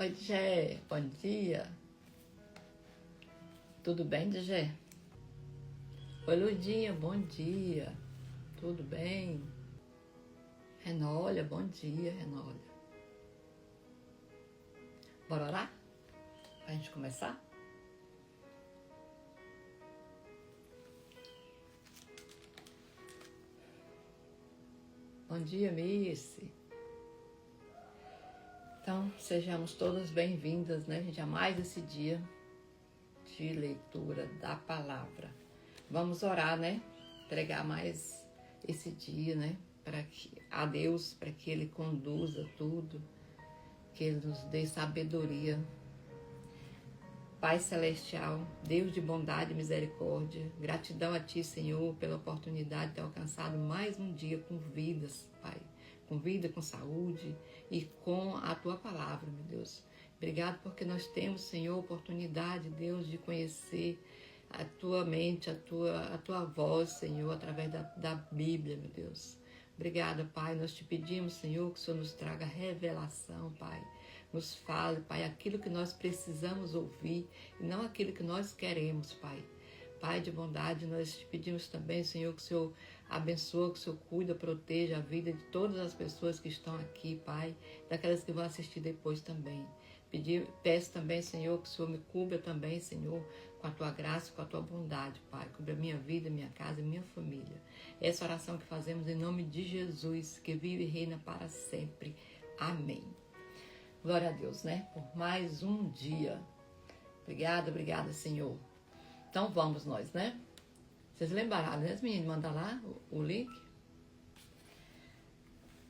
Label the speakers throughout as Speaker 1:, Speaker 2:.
Speaker 1: Oi, Djé, bom dia. Tudo bem, Djé? Oi, Ludinha, bom dia. Tudo bem? Renólia, bom dia, Renólia. Bora orar? Pra gente começar? Bom dia, Missy. Então, sejamos todas bem-vindas, né, gente, a mais esse dia de leitura da palavra. Vamos orar, né? Entregar mais esse dia, né, a Deus, para que Ele conduza tudo, que Ele nos dê sabedoria. Pai Celestial, Deus de bondade e misericórdia, gratidão a Ti, Senhor, pela oportunidade de ter alcançado mais um dia com vidas, Pai. Com vida, com saúde e com a Tua palavra, meu Deus. Obrigado porque nós temos, Senhor, oportunidade, Deus, de conhecer a Tua mente, a tua voz, Senhor, através da Bíblia, meu Deus. Obrigada, Pai. Nós te pedimos, Senhor, que o Senhor nos traga revelação, Pai. Nos fale, Pai, aquilo que nós precisamos ouvir e não aquilo que nós queremos, Pai. Pai de bondade, nós te pedimos também, Senhor, que o Senhor abençoe, que o Senhor cuida, proteja a vida de todas as pessoas que estão aqui, Pai, daquelas que vão assistir depois também. Peço também, Senhor, que o Senhor me cubra também, Senhor, com a Tua graça e com a Tua bondade, Pai. Cubra a minha vida, minha casa e minha família. Essa oração que fazemos em nome de Jesus, que vive e reina para sempre. Amém. Glória a Deus, né? Por mais um dia. Obrigada, Senhor. Então vamos nós, né? Vocês lembraram, né, meninos? Manda lá o link.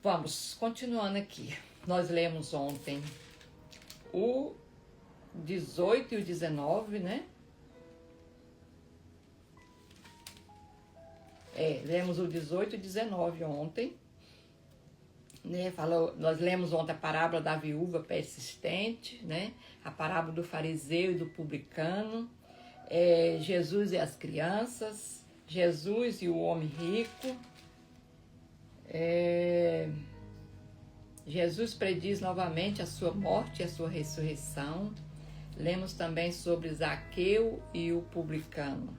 Speaker 1: Vamos, continuando aqui. Nós lemos ontem o 18 e o 19, né? Lemos o 18 e 19 ontem. Né, nós lemos ontem a parábola da viúva persistente, né, a parábola do fariseu e do publicano, Jesus e as crianças, Jesus e o homem rico, Jesus prediz novamente a sua morte e a sua ressurreição. Lemos também sobre Zaqueu e o publicano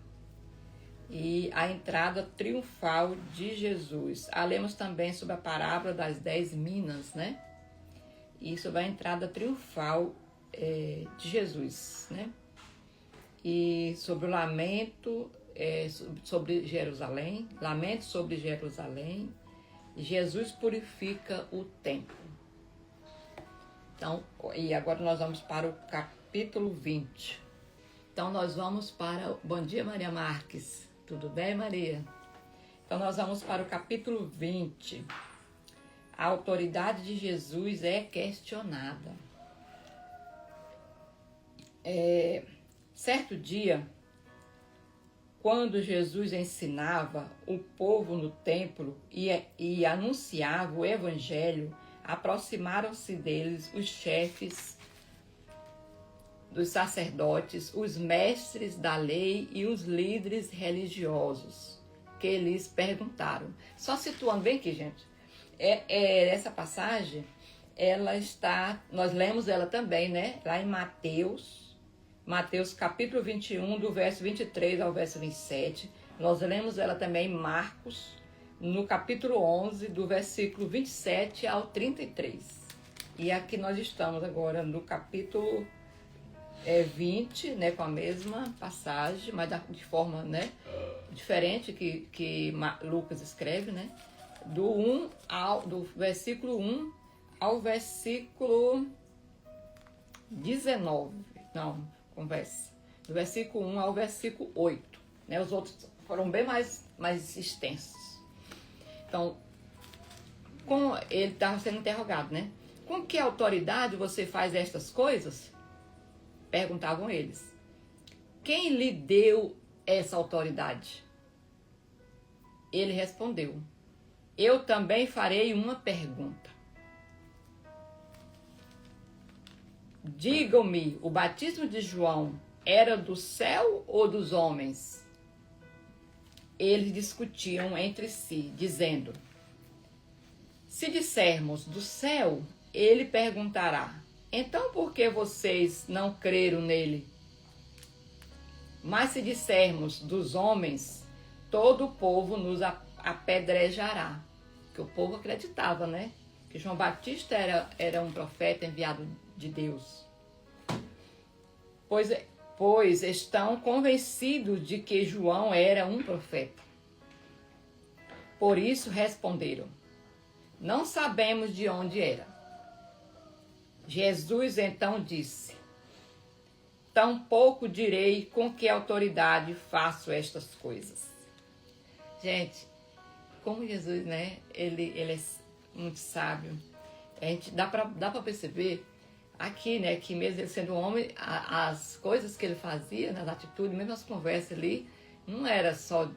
Speaker 1: e a entrada triunfal de Jesus. Lemos também sobre a parábola das 10 minas, né? E sobre a entrada triunfal de Jesus, né? E sobre o lamento sobre Jerusalém, lamento sobre Jerusalém. Jesus purifica o templo. Então, e agora nós vamos para o capítulo 20. Então nós vamos para... Bom dia, Maria Marques. Tudo bem, Maria? Então nós vamos para o capítulo 20. A autoridade de Jesus é questionada. Certo dia, quando Jesus ensinava o povo no templo e anunciava o evangelho, aproximaram-se deles os chefes dos sacerdotes, os mestres da lei e os líderes religiosos, que lhes perguntaram. Só situando bem aqui, gente, essa passagem, nós lemos ela também, né, lá em Mateus capítulo 21, do verso 23 ao verso 27, nós lemos ela também em Marcos, no capítulo 11, do versículo 27 ao 33, e aqui nós estamos agora no capítulo 20, né, com a mesma passagem, mas de forma, né, diferente que Lucas escreve, né, do versículo 1 ao versículo 19, não, conversa, do versículo 1 ao versículo 8, né, os outros foram bem mais extensos. Então, ele estava sendo interrogado, né, com que autoridade você faz estas coisas? Perguntavam eles. Quem lhe deu essa autoridade? Ele respondeu. Eu também farei uma pergunta. Digam-me, o batismo de João era do céu ou dos homens? Eles discutiam entre si, dizendo: se dissermos do céu, ele perguntará: Então por que vocês não creram nele? Mas se dissermos dos homens, todo o povo nos apedrejará. Porque o povo acreditava, né? Que João Batista era um profeta enviado de Deus. Pois estão convencidos de que João era um profeta. Por isso responderam: não sabemos de onde era. Jesus então disse: tampouco direi com que autoridade faço estas coisas. Gente, como Jesus, né? Ele é muito sábio. A gente dá para perceber aqui, né? Que mesmo ele sendo homem, as coisas que ele fazia, nas atitudes, mesmo as conversas ali, não era só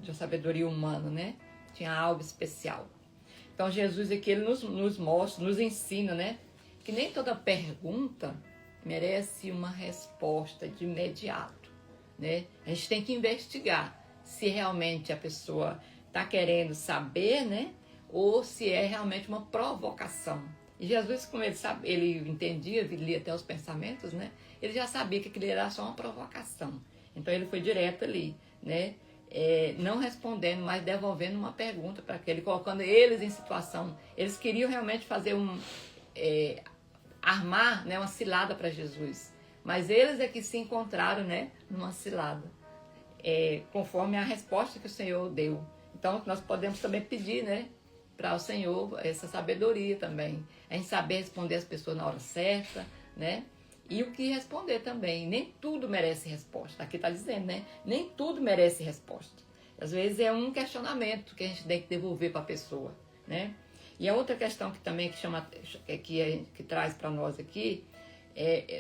Speaker 1: de sabedoria humana, né? Tinha algo especial. Então Jesus aqui, ele nos mostra, nos ensina, né? Que nem toda pergunta merece uma resposta de imediato, né? A gente tem que investigar se realmente a pessoa está querendo saber, né? Ou se é realmente uma provocação. E Jesus, como ele entendia, ele lia até os pensamentos, né? Ele já sabia que aquilo era só uma provocação. Então ele foi direto ali, né? Não respondendo, mas devolvendo uma pergunta para aquele, colocando eles em situação. Eles queriam realmente fazer armar, né, uma cilada para Jesus. Mas eles é que se encontraram, né, numa cilada. Conforme a resposta que o Senhor deu. Então, nós podemos também pedir, né, para o Senhor essa sabedoria também. A gente saber responder as pessoas na hora certa, né? E o que responder também. Nem tudo merece resposta. Aqui está dizendo, né? Nem tudo merece resposta. Às vezes é um questionamento que a gente tem que devolver para a pessoa, né? E a outra questão que também que traz para nós aqui,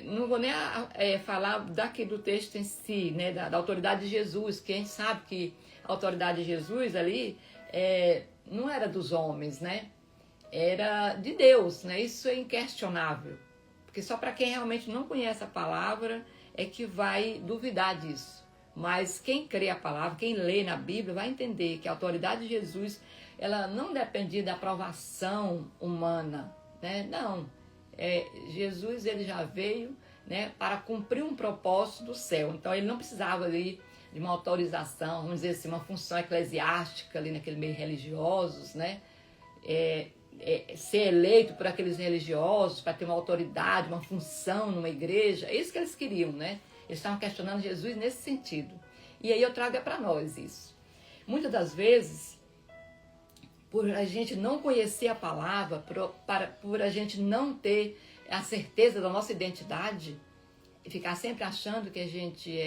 Speaker 1: não vou nem falar daqui do texto em si, né? Da autoridade de Jesus, que a gente sabe que a autoridade de Jesus ali não era dos homens, né? Era de Deus, né? Isso é inquestionável. Porque só para quem realmente não conhece a palavra é que vai duvidar disso. Mas quem crê a palavra, quem lê na Bíblia, vai entender que a autoridade de Jesus, ela não dependia da aprovação humana, né? Não. Jesus, ele já veio, né, para cumprir um propósito do céu. Então, ele não precisava ali de uma autorização, vamos dizer assim, uma função eclesiástica ali naquele meio religiosos, né? Ser eleito por aqueles religiosos para ter uma autoridade, uma função numa igreja. É isso que eles queriam, né? Eles estavam questionando Jesus nesse sentido. E aí eu trago para nós isso. Muitas das vezes, por a gente não conhecer a palavra, por a gente não ter a certeza da nossa identidade, e ficar sempre achando que a gente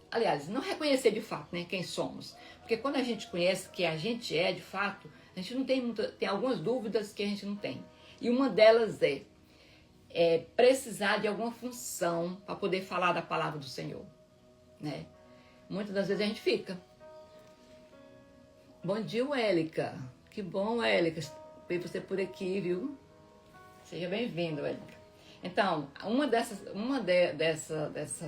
Speaker 1: aliás, não reconhecer de fato, né, quem somos. Porque quando a gente conhece que a gente de fato, a gente não tem algumas dúvidas que a gente não tem. E uma delas é precisar de alguma função para poder falar da palavra do Senhor, né? Muitas das vezes a gente fica. Bom dia, Wélica. Que bom, Wélica, ver você por aqui, viu? Seja bem-vindo, Wélica. Então, uma dessa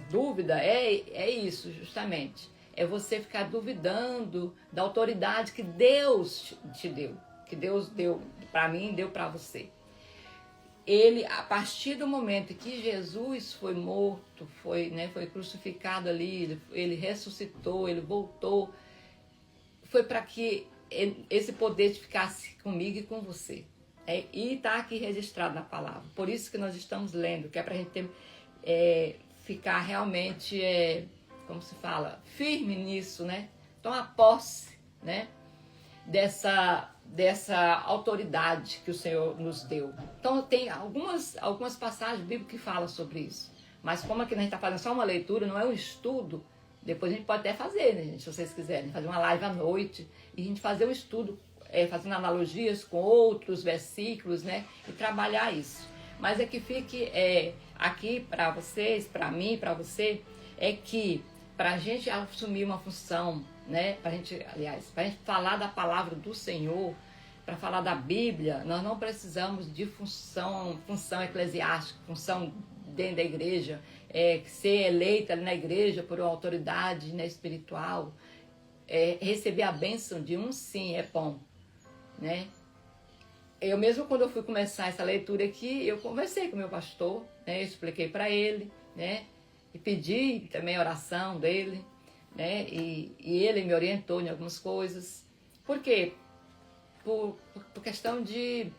Speaker 1: dúvida é isso, justamente. É você ficar duvidando da autoridade que Deus te deu. Que Deus deu para mim, deu para você. Ele, a partir do momento que Jesus foi morto, foi crucificado ali, ele ressuscitou, ele voltou, foi para que esse poder ficasse comigo e com você. E está aqui registrado na palavra. Por isso que nós estamos lendo, que é para a gente ficar realmente, como se fala, firme nisso, né? Tomar posse, né? Dessa autoridade que o Senhor nos deu. Então tem algumas passagens bíblicas que falam sobre isso. Mas como aqui a gente está fazendo só uma leitura, não é um estudo, depois a gente pode até fazer, né, gente? Se vocês quiserem, fazer uma live à noite e a gente fazer um estudo, fazendo analogias com outros versículos, né? E trabalhar isso. Mas é que fique aqui para vocês, para mim, para você, é que para a gente assumir uma função, né? Para a gente falar da palavra do Senhor, para falar da Bíblia, nós não precisamos de função eclesiástica, função dentro da igreja, ser eleita ali na igreja por uma autoridade, né, espiritual, receber a bênção de sim, é bom, né? eu mesmo quando eu fui começar essa leitura aqui, eu conversei com o meu pastor, né? Eu expliquei para ele, né? E pedi também a oração dele, né? E ele me orientou em algumas coisas. Por quê? Por questão de...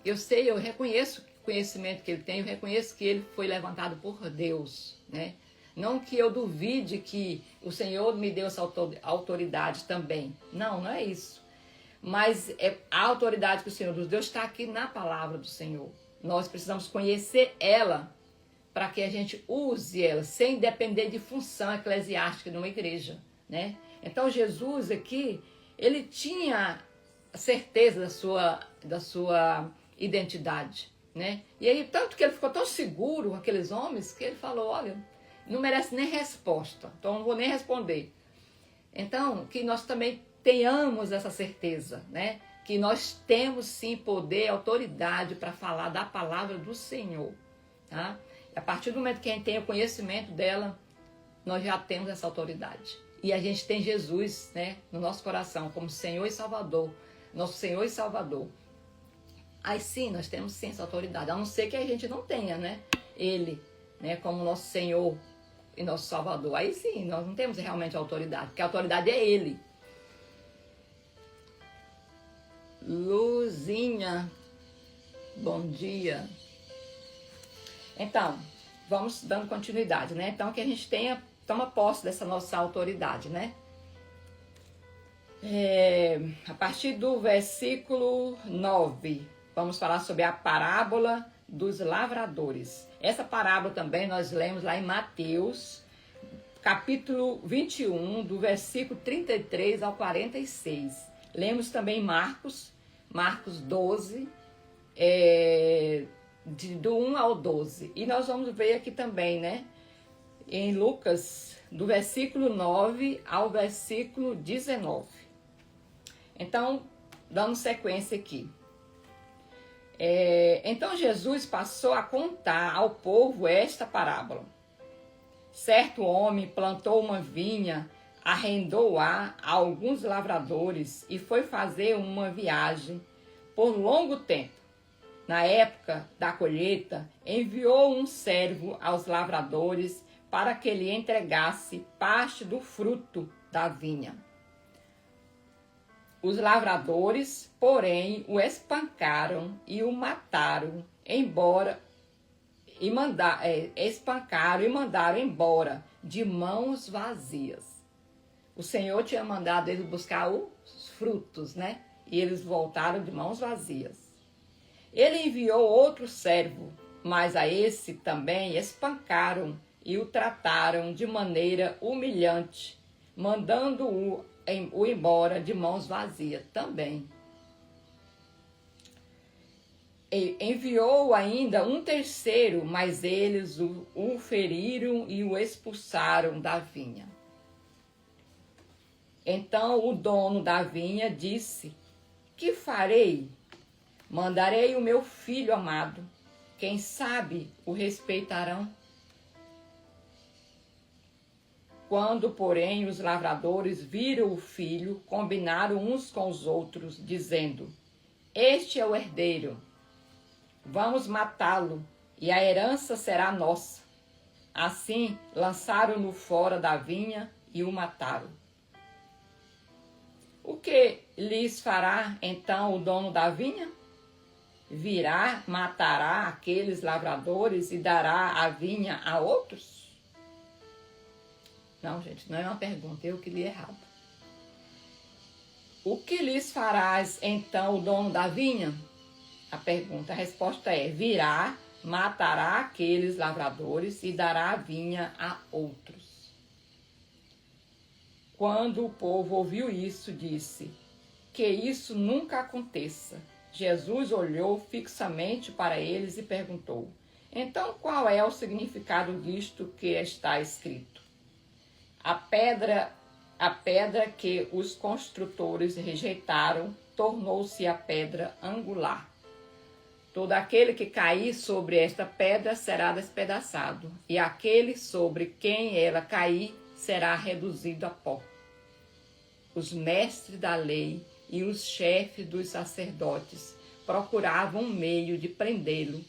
Speaker 1: eu reconheço o conhecimento que ele tem, eu reconheço que ele foi levantado por Deus, né? Não que eu duvide que o Senhor me deu essa autoridade também. Não, não é isso. Mas a autoridade que o Senhor nos deu está aqui na palavra do Senhor. Nós precisamos conhecer ela para que a gente use ela, sem depender de função eclesiástica de uma igreja, né? Então Jesus aqui, ele tinha certeza da sua identidade, né? E aí, tanto que ele ficou tão seguro, aqueles homens, que ele falou, olha, não merece nem resposta, então não vou nem responder. Então, que nós também tenhamos essa certeza, né? Que nós temos sim poder e autoridade para falar da palavra do Senhor, tá? A partir do momento que a gente tem o conhecimento dela, nós já temos essa autoridade. E a gente tem Jesus, né, no nosso coração como Senhor e Salvador, nosso Senhor e Salvador. Aí sim, nós temos sim essa autoridade, a não ser que a gente não tenha, né, Ele, né, como nosso Senhor e nosso Salvador. Aí sim, nós não temos realmente autoridade, porque a autoridade é Ele. Luzinha, bom dia. Então, vamos dando continuidade, né? Então, que a gente toma posse dessa nossa autoridade, né? A partir do versículo 9, vamos falar sobre a parábola dos lavradores. Essa parábola também nós lemos lá em Mateus, capítulo 21, do versículo 33 ao 46. Lemos também Marcos 12, do 1 ao 12. E nós vamos ver aqui também, né? Em Lucas, do versículo 9 ao versículo 19. Então, dando sequência aqui. Então Jesus passou a contar ao povo esta parábola. Certo homem plantou uma vinha, arrendou-a a alguns lavradores e foi fazer uma viagem por longo tempo. Na época da colheita, enviou um servo aos lavradores para que lhe entregasse parte do fruto da vinha. Os lavradores, porém, o espancaram e o mataram, espancaram e mandaram embora de mãos vazias. O Senhor tinha mandado eles buscar os frutos, né? E eles voltaram de mãos vazias. Ele enviou outro servo, mas a esse também espancaram e o trataram de maneira humilhante, mandando-o embora de mãos vazias também. E enviou ainda um terceiro, mas eles o feriram e o expulsaram da vinha. Então o dono da vinha disse: que farei? Mandarei o meu filho amado, quem sabe o respeitarão. Quando, porém, os lavradores viram o filho, combinaram uns com os outros, dizendo: este é o herdeiro, vamos matá-lo, e a herança será nossa. Assim, lançaram-no fora da vinha e o mataram. O que lhes fará, então, o dono da vinha? Virá, matará aqueles lavradores e dará a vinha a outros? Não, gente, não é uma pergunta, eu que li errado. O que lhes farás, então, o dono da vinha? A resposta é: virá, matará aqueles lavradores e dará a vinha a outros. Quando o povo ouviu isso, disse: que isso nunca aconteça. Jesus olhou fixamente para eles e perguntou: então qual é o significado disto que está escrito? A pedra que os construtores rejeitaram tornou-se a pedra angular. Todo aquele que cair sobre esta pedra será despedaçado, e aquele sobre quem ela cair será reduzido a pó. Os mestres da lei e os chefes dos sacerdotes procuravam um meio de prendê-lo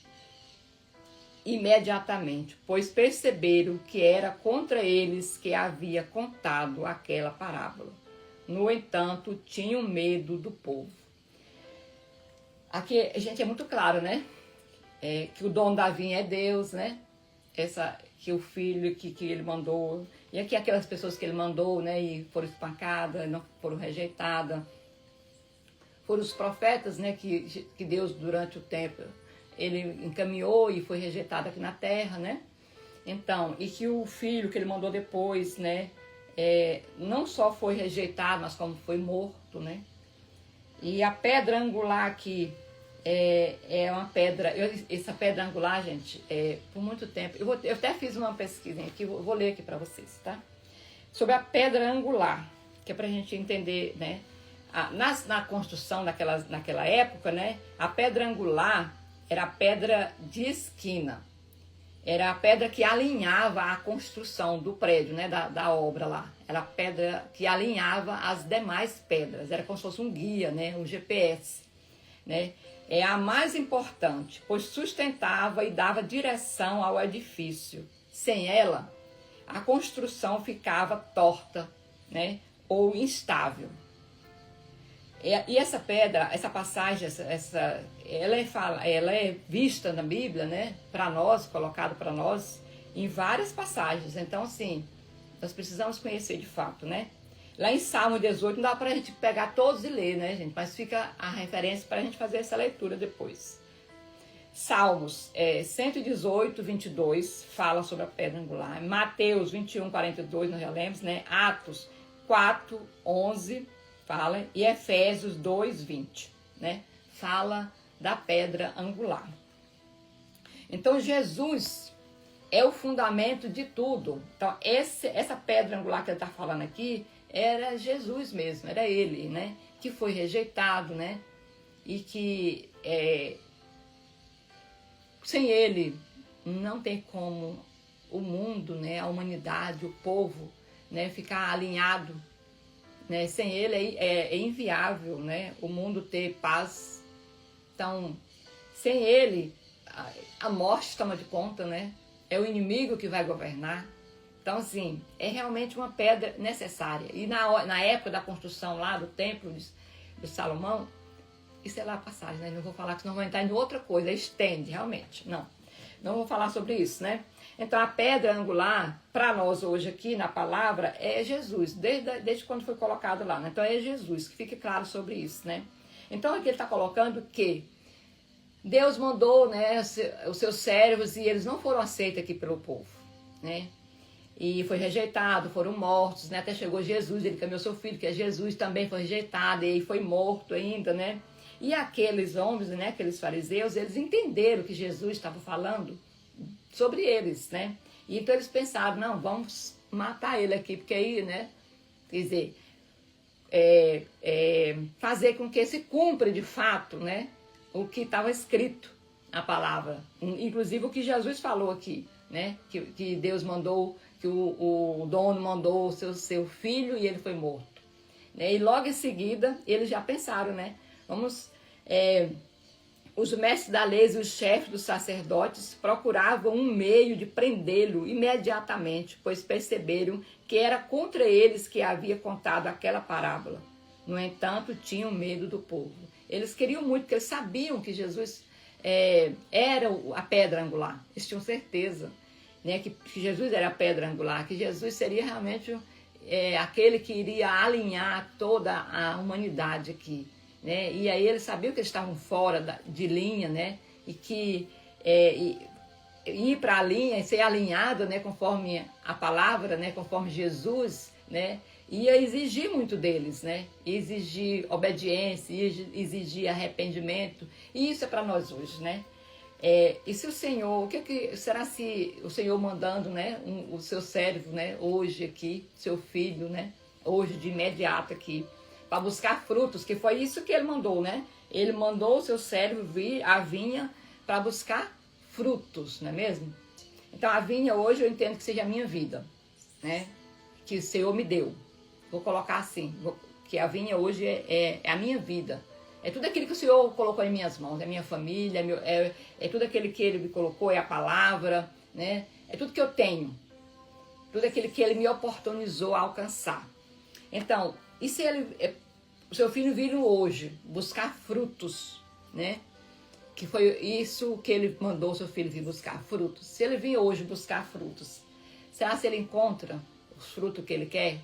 Speaker 1: imediatamente, pois perceberam que era contra eles que havia contado aquela parábola. No entanto, tinham medo do povo. Aqui, gente, é muito claro, né? Que o dono da vinha é Deus, né? Que o filho que ele mandou, e aqui aquelas pessoas que ele mandou, né? E foram espancadas, não foram rejeitadas. Foram os profetas, né? Que Deus, durante o tempo, ele encaminhou e foi rejeitado aqui na terra, né? Então, e que o filho que ele mandou depois, né? Não só foi rejeitado, mas como foi morto, né? E a pedra angular aqui é uma pedra... essa pedra angular, gente, por muito tempo... Eu até fiz uma pesquisa aqui, vou ler aqui para vocês, tá? Sobre a pedra angular, que é para a gente entender, né? Na construção naquela época, né? A pedra angular era a pedra de esquina. Era a pedra que alinhava a construção do prédio, né, da obra lá. Era a pedra que alinhava as demais pedras. Era como se fosse um guia, né, um GPS. Né? É a mais importante, pois sustentava e dava direção ao edifício. Sem ela, a construção ficava torta, né, ou instável. E essa pedra, essa passagem, ela é vista na Bíblia, né, para nós, colocada para nós, em várias passagens. Então, assim, nós precisamos conhecer de fato, né? Lá em Salmo 18, não dá para a gente pegar todos e ler, né, gente? Mas fica a referência para a gente fazer essa leitura depois. Salmos 118, 22, fala sobre a pedra angular. Mateus 21, 42, nós já lemos, né? Atos 4, 11... fala, e Efésios 2, 20, né? Fala da pedra angular. Então, Jesus é o fundamento de tudo. Então, essa pedra angular que ele está falando aqui, era Jesus mesmo, era ele, né? Que foi rejeitado, né? E que sem ele não tem como o mundo, né? A humanidade, o povo, né? Ficar alinhado. Né? Sem ele é inviável, né? O mundo ter paz. Então, sem ele, a morte toma de conta, né? É o inimigo que vai governar. Então, assim, é realmente uma pedra necessária. E na época da construção lá do templo de Salomão, isso é lá a passagem, né? Não vou falar que senão vou entrar em outra coisa, estende, realmente. Não vou falar sobre isso, né? Então, a pedra angular, para nós hoje aqui na palavra, é Jesus, desde quando foi colocado lá, né? Então, é Jesus, que fique claro sobre isso, né? Então, aqui ele está colocando que Deus mandou, né, os seus servos e eles não foram aceitos aqui pelo povo, né? E foi rejeitado, foram mortos, né? Até chegou Jesus, ele caminhou seu filho, que é Jesus, também foi rejeitado, e foi morto ainda, né? E aqueles homens, né, aqueles fariseus, eles entenderam que Jesus estava falando sobre eles, né? E então eles pensaram, não, vamos matar ele aqui, porque aí, né, quer dizer, fazer com que se cumpra de fato, né, o que estava escrito na palavra, inclusive o que Jesus falou aqui, né, que Deus mandou, que o dono mandou o seu filho e ele foi morto, né? E logo em seguida eles já pensaram, né, os mestres da lei e os chefes dos sacerdotes procuravam um meio de prendê-lo imediatamente, pois perceberam que era contra eles que havia contado aquela parábola. No entanto, tinham medo do povo. Eles queriam muito, porque eles sabiam que Jesus era a pedra angular. Eles tinham certeza, né, que Jesus era a pedra angular, que Jesus seria realmente aquele que iria alinhar toda a humanidade aqui. Né? E aí eles sabiam que eles estavam fora de linha, né? E que ir para a linha e ser alinhado, né? Conforme a palavra, né? Conforme Jesus, né? Ia exigir muito deles, né? Exigir obediência, exigir arrependimento. E isso é para nós hoje, né? E se o Senhor, será se o Senhor mandando, né? O seu servo, né? Hoje aqui, seu filho, né? Hoje de imediato aqui, para buscar frutos, que foi isso que ele mandou, né? Ele mandou o seu servo vir à vinha para buscar frutos, não é mesmo? Então a vinha hoje eu entendo que seja a minha vida, né? Que o Senhor me deu. Vou colocar assim, que a vinha hoje é a minha vida. É tudo aquilo que o Senhor colocou em minhas mãos, é minha família, é tudo aquilo que Ele me colocou, é a palavra, né? É tudo que eu tenho, tudo aquilo que Ele me oportunizou a alcançar. Então, e se o seu filho vir hoje buscar frutos, né? Que foi isso que Ele mandou o seu filho vir buscar, frutos. Se ele vir hoje buscar frutos, será que ele encontra os frutos que ele quer?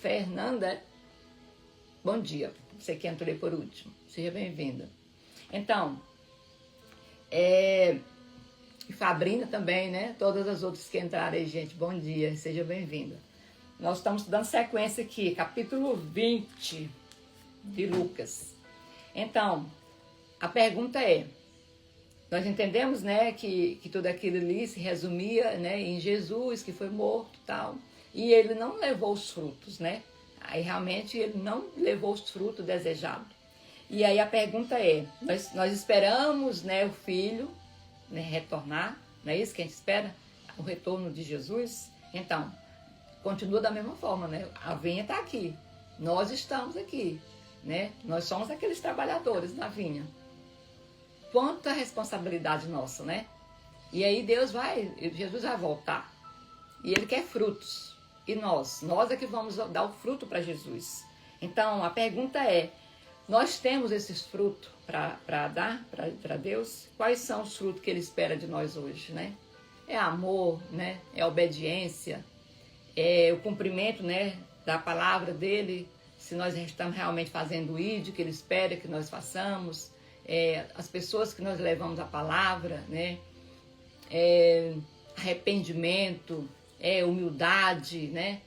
Speaker 1: Fernanda, bom dia. Você que entrou por último, seja bem-vinda. Então, Fabrina também, né? Todas as outras que entraram aí, gente, bom dia, seja bem-vinda. Nós estamos dando sequência aqui, capítulo 20 de Lucas. Então, a pergunta é, nós entendemos, né, que tudo aquilo ali se resumia, né, em Jesus, que foi morto e tal, e ele não levou os frutos, né? Aí realmente ele não levou os frutos desejados. E aí a pergunta é, nós esperamos, né, o filho, né, retornar, não é isso que a gente espera? O retorno de Jesus? Então, continua da mesma forma, né? A vinha está aqui, nós estamos aqui, né? Nós somos aqueles trabalhadores na vinha. Quanta responsabilidade nossa, né? E aí Jesus vai voltar. E Ele quer frutos. E nós é que vamos dar o fruto para Jesus. Então, a pergunta é, nós temos esses frutos para dar para Deus? Quais são os frutos que Ele espera de nós hoje, né? É amor, né? É obediência, é o cumprimento, né, da palavra dEle, se nós estamos realmente fazendo o ID que Ele espera que nós façamos, as pessoas que nós levamos a palavra, né? Arrependimento, humildade, né?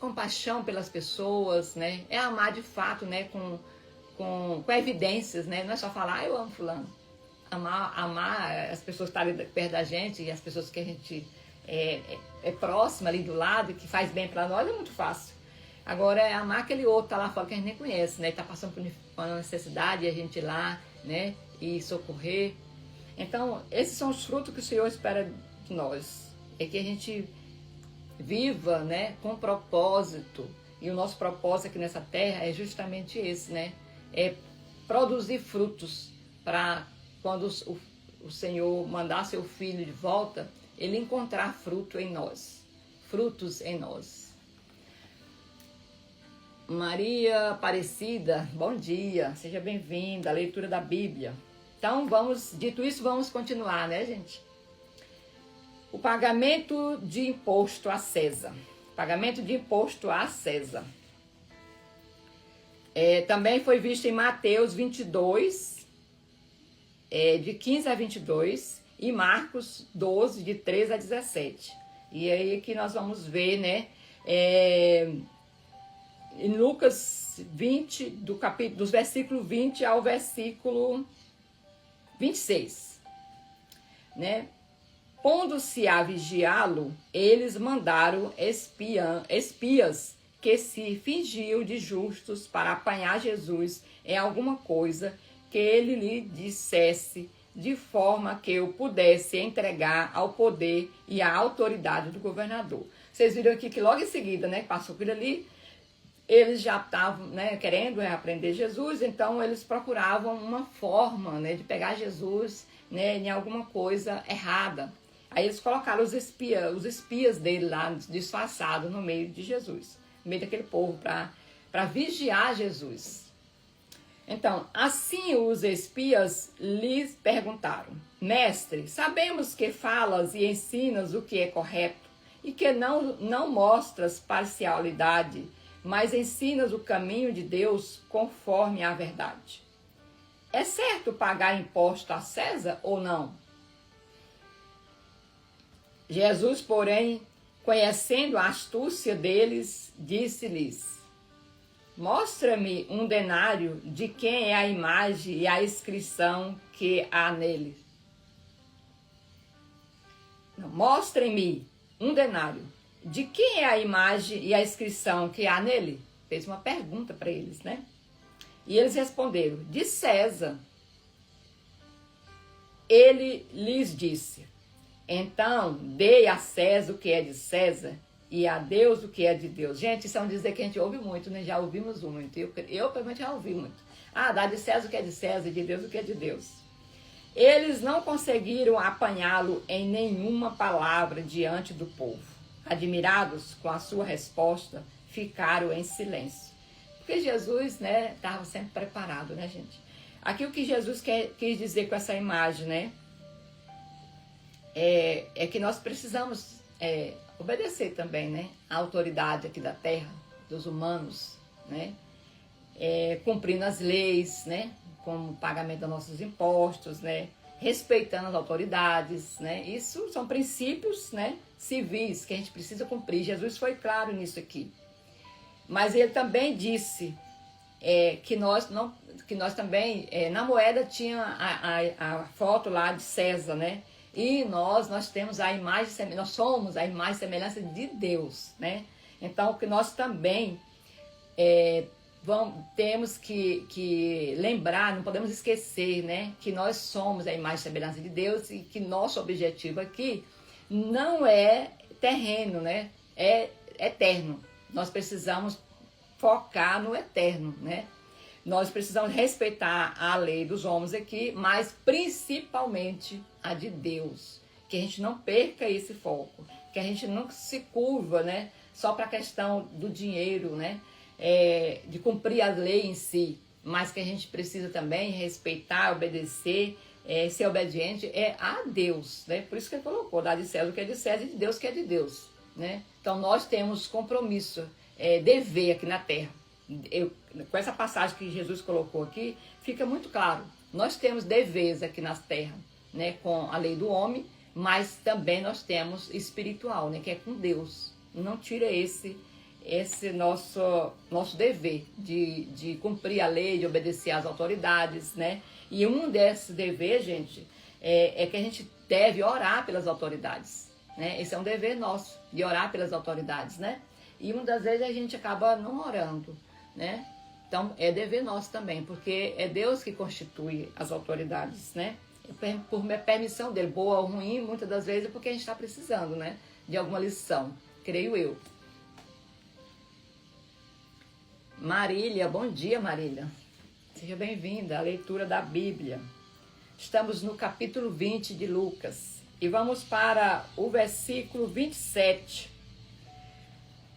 Speaker 1: Compaixão pelas pessoas, né? É amar de fato, né? Com evidências, né? Não é só falar, eu amo fulano. Amar as pessoas que estão ali perto da gente e as pessoas que a gente é próxima ali do lado, que faz bem para nós, é muito fácil. Agora, é amar aquele outro que tá lá fora que a gente nem conhece, né? Está passando por uma necessidade e a gente ir lá, né? E socorrer. Então, esses são os frutos que o Senhor espera de nós. É que a gente viva, né, com propósito. E o nosso propósito aqui nessa terra é justamente esse, né? É produzir frutos para quando o Senhor mandar seu filho de volta, ele encontrar fruto em nós. Frutos em nós. Maria Aparecida, bom dia, seja bem-vinda à leitura da Bíblia. Então, dito isso, vamos continuar, né, gente? O pagamento de imposto a César. Pagamento de imposto a César. Também foi visto em Mateus 22, de 15 a 22, e Marcos 12, de 13 a 17. E aí que nós vamos ver, né, em Lucas 20, dos versículos 20 ao versículo 26, né? Pondo-se a vigiá-lo, eles mandaram espias que se fingiam de justos para apanhar Jesus em alguma coisa que ele lhe dissesse, de forma que o pudesse entregar ao poder e à autoridade do governador. Vocês viram aqui que logo em seguida, né, passou por ali, eles já estavam, né, querendo aprender Jesus, então eles procuravam uma forma, né, de pegar Jesus, né, em alguma coisa errada. Aí eles colocaram os espias dele lá, disfarçados no meio de Jesus, no meio daquele povo, para vigiar Jesus. Então, assim os espias lhes perguntaram: Mestre, sabemos que falas e ensinas o que é correto e que não mostras parcialidade, mas ensinas o caminho de Deus conforme a verdade. É certo pagar imposto a César ou não? Jesus, porém, conhecendo a astúcia deles, disse-lhes: Mostra-me um denário de quem é a imagem e a inscrição que há nele. Mostrem-me um denário. De quem é a imagem e a inscrição que há nele? Fez uma pergunta para eles, né? E eles responderam: de César. Ele lhes disse: então, dei a César o que é de César e a Deus o que é de Deus. Gente, isso é um dizer que a gente ouve muito, né? Já ouvimos muito. Eu pelo menos, já ouvi muito. Ah, dá de César o que é de César e de Deus o que é de Deus. Eles não conseguiram apanhá-lo em nenhuma palavra diante do povo. Admirados com a sua resposta, ficaram em silêncio. Porque Jesus, né, estava sempre preparado, né, gente? Aqui o que Jesus quis dizer com essa imagem, né? É que nós precisamos obedecer também, né? A autoridade aqui da terra, dos humanos, né? Cumprindo as leis, né? Como o pagamento dos nossos impostos, né? Respeitando as autoridades, né? Isso são princípios, né, civis que a gente precisa cumprir. Jesus foi claro nisso aqui. Mas ele também disse que nós também, na moeda tinha a foto lá de César, né? E nós temos a imagem, nós somos a imagem e semelhança de Deus, né? Então, que nós também temos que lembrar, não podemos esquecer, né? Que nós somos a imagem e semelhança de Deus e que nosso objetivo aqui não é terreno, né? É eterno. Nós precisamos focar no eterno, né? Nós precisamos respeitar a lei dos homens aqui, mas principalmente a de Deus. Que a gente não perca esse foco, que a gente não se curva, né, só para a questão do dinheiro, né, de cumprir a lei em si, mas que a gente precisa também respeitar, obedecer, ser obediente a Deus, né? Por isso que ele colocou, dar de César o que é de César e de Deus o que é de Deus, né? Então nós temos compromisso, dever aqui na terra. Com essa passagem que Jesus colocou aqui, fica muito claro. Nós temos deveres aqui na terra, né, com a lei do homem, mas também nós temos espiritual, né, que é com Deus. Não tira esse nosso dever de cumprir a lei, de obedecer às autoridades, né? E um desses deveres, gente, é que a gente deve orar pelas autoridades, né? Esse é um dever nosso, de orar pelas autoridades, né? E muitas vezes a gente acaba não orando, né? Então, é dever nosso também, porque é Deus que constitui as autoridades, né? Por permissão dele, boa ou ruim, muitas das vezes é porque a gente está precisando, né? De alguma lição, creio eu. Marília, bom dia, Marília. Seja bem-vinda à leitura da Bíblia. Estamos no capítulo 20 de Lucas e vamos para o versículo 27,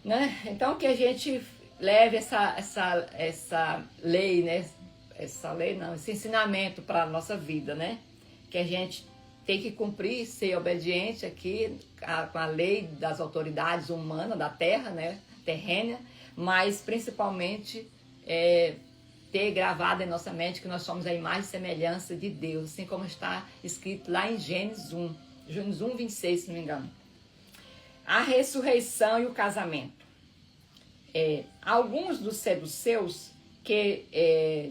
Speaker 1: né? Então, que a gente leve essa lei, né? Esse ensinamento para a nossa vida, né? Que a gente tem que cumprir, ser obediente aqui com a lei das autoridades humanas da terra, né? Terrena, mas principalmente ter gravado em nossa mente que nós somos a imagem e semelhança de Deus, assim como está escrito lá em Gênesis 1, 26, se não me engano. A ressurreição e o casamento. Alguns dos saduceus que